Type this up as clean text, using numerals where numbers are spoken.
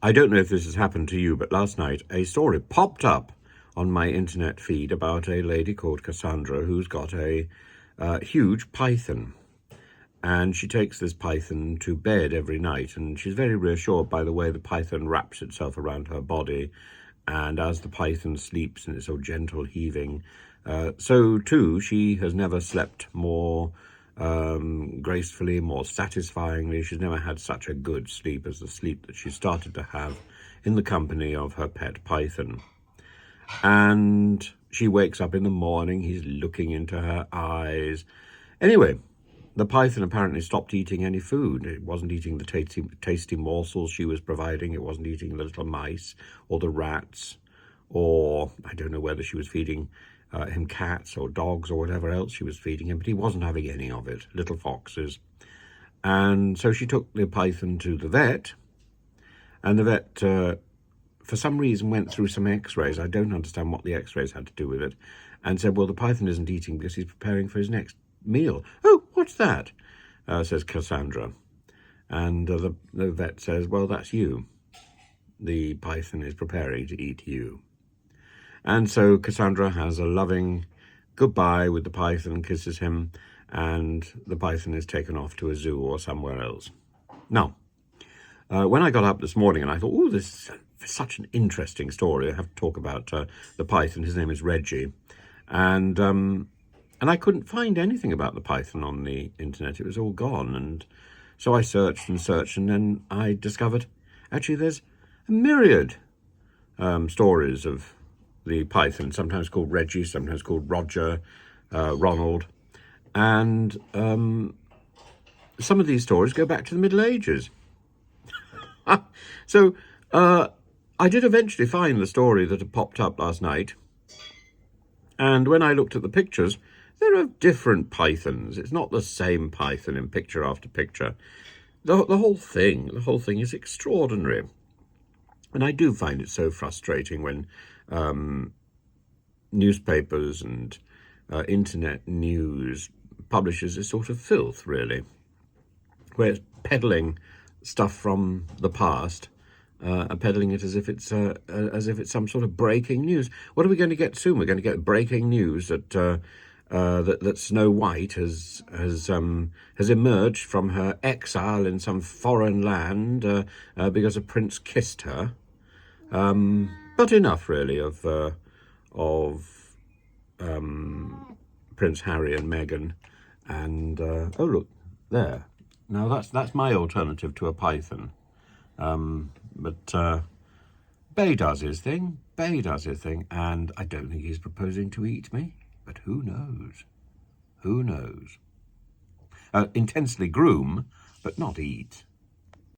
I don't know if this has happened to you, but last night a story popped up on my internet feed about a lady called Cassandra who's got a huge python. And she takes this python to bed every night, and she's very reassured by the way the python wraps itself around her body. And as the python sleeps in its sort of gentle heaving, so too she has never slept more gracefully, more satisfyingly. She's never had such a good sleep as the sleep that she started to have in the company of her pet python. And she wakes up in the morning, he's looking into her eyes. Anyway, the python apparently stopped eating any food. It wasn't eating the tasty morsels she was providing. It wasn't eating the little mice or the rats, or I don't know whether she was feeding him cats or dogs or whatever else she was feeding him, but he wasn't having any of it, little foxes. And so she took the python to the vet, and the vet, for some reason, went through some x-rays. I don't understand what the x-rays had to do with it, and said, well, the python isn't eating because he's preparing for his next meal. Oh, what's that? Says Cassandra. And the vet says, well, that's you. The python is preparing to eat you. And so Cassandra has a loving goodbye with the python, kisses him, and the python is taken off to a zoo or somewhere else. Now, when I got up this morning and I thought, oh, this is such an interesting story. I have to talk about the python. His name is Reggie. And I couldn't find anything about the python on the internet. It was all gone. And so I searched and searched, and then I discovered, actually, there's a myriad stories of the python, sometimes called Reggie, sometimes called Roger, Ronald. And some of these stories go back to the Middle Ages. So I did eventually find the story that had popped up last night. And when I looked at the pictures, there are different pythons. It's not the same python in picture after picture. The whole thing is extraordinary. And I do find it so frustrating when newspapers and internet news publishes this sort of filth, really, where it's peddling stuff from the past, and peddling it as if it's some sort of breaking news. What are we going to get soon? We're going to get breaking news that that Snow White has emerged from her exile in some foreign land because a prince kissed her. But enough, really, of Prince Harry and Meghan. And oh, look there. Now that's my alternative to a python. But Bay does his thing. And I don't think he's proposing to eat me. But who knows? Who knows? Intensely groom, but not eat.